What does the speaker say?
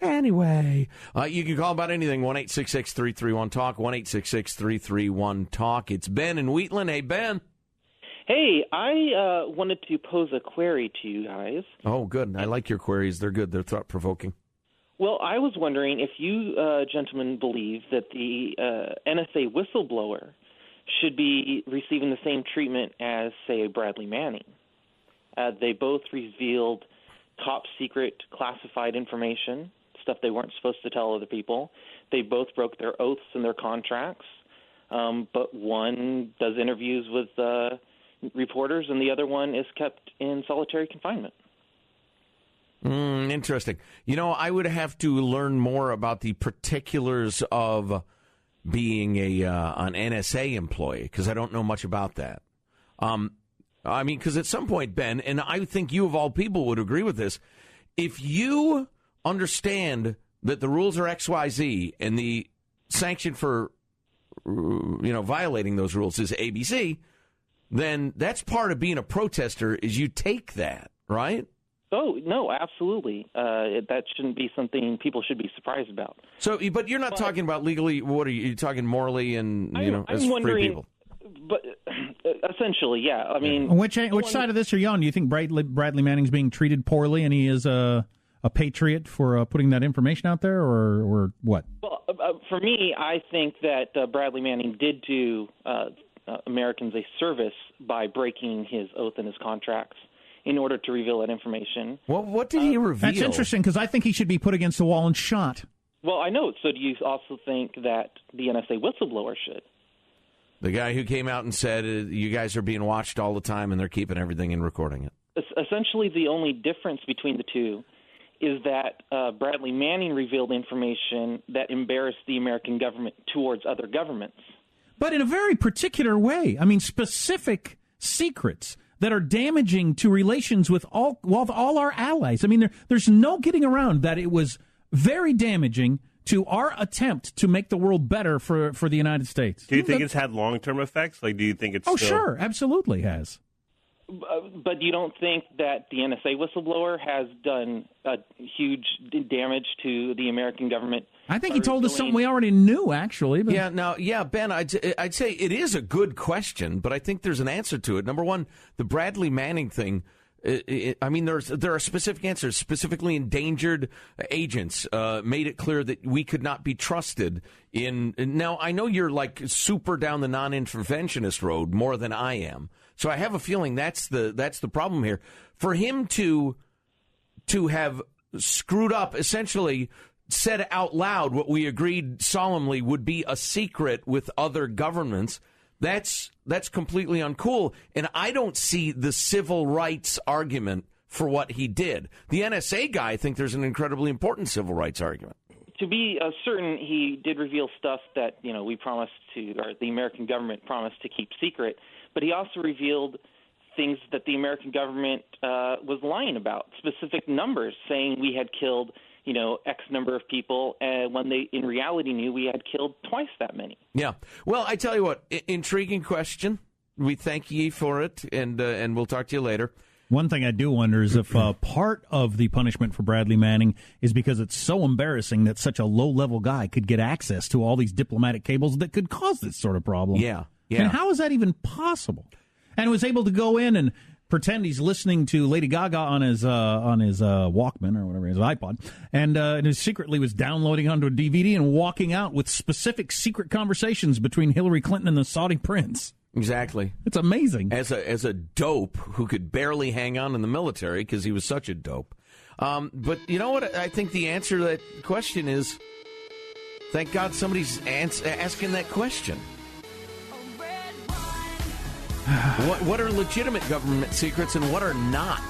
Anyway, you can call about anything, 1-866-331-TALK, 1-866-331-TALK. It's Ben in Wheatland. Hey, Ben. Hey, I wanted to pose a query to you guys. Oh, good. I like your queries. They're good. They're thought-provoking. Well, I was wondering if you gentlemen believe that the NSA whistleblower should be receiving the same treatment as, say, Bradley Manning. They both revealed top-secret classified information, stuff they weren't supposed to tell other people. They both broke their oaths and their contracts, but one does interviews with reporters and the other one is kept in solitary confinement. Interesting. You know, I would have to learn more about the particulars of being an NSA employee because I don't know much about that. I mean, because at some point, Ben, and I think you of all people would agree with this, if you understand that the rules are XYZ and the sanction for, violating those rules is ABC, then that's part of being a protester is you take that, right? Oh, no, absolutely. That shouldn't be something people should be surprised about. So, but you're not talking about legally, what are you talking morally and, as free people? But essentially, yeah. I mean, which side of this are you on? Do you think Bradley Manning's being treated poorly and he is a patriot for putting that information out there, or what? Well, for me, I think that Bradley Manning did do Americans a service by breaking his oath and his contracts in order to reveal that information. Well, what did he reveal? That's interesting, because I think he should be put against the wall and shot. Well, I know. So do you also think that the NSA whistleblower should? The guy who came out and said, you guys are being watched all the time and they're keeping everything and recording it. Essentially, the only difference between the two is that Bradley Manning revealed information that embarrassed the American government towards other governments. But in a very particular way. I mean, specific secrets that are damaging to relations with all our allies. I mean, there's no getting around that it was very damaging to our attempt to make the world better for the United States. Do you think it's had long-term effects? Like, do you think it's sure, absolutely has. But you don't think that the NSA whistleblower has done huge damage to the American government? I think he told us something we already knew, actually. But... Ben, I'd say it is a good question, but I think there's an answer to it. Number one, the Bradley Manning thing. There are specific answers. Specifically, endangered agents made it clear that we could not be trusted. Now, I know you're like super down the non-interventionist road more than I am, so I have a feeling that's the problem here. For him to have screwed up, essentially said out loud what we agreed solemnly would be a secret with other governments. That's completely uncool, and I don't see the civil rights argument for what he did. The NSA guy, I think there's an incredibly important civil rights argument. To be certain, he did reveal stuff that we promised to, or the American government promised to keep secret, but he also revealed things that the American government was lying about, specific numbers, saying we had killed X number of people, when they in reality knew we had killed twice that many. Yeah. Well, I tell you what, intriguing question. We thank ye for it, and we'll talk to you later. One thing I do wonder is if part of the punishment for Bradley Manning is because it's so embarrassing that such a low-level guy could get access to all these diplomatic cables that could cause this sort of problem. Yeah. And how is that even possible? And was able to go in and pretend he's listening to Lady Gaga on his Walkman or whatever, his iPod, and secretly was downloading onto a DVD and walking out with specific secret conversations between Hillary Clinton and the Saudi prince. Exactly. It's amazing. As a dope who could barely hang on in the military because he was such a dope. But you know what? I think the answer to that question is, thank God somebody's asking that question. What are legitimate government secrets and what are not?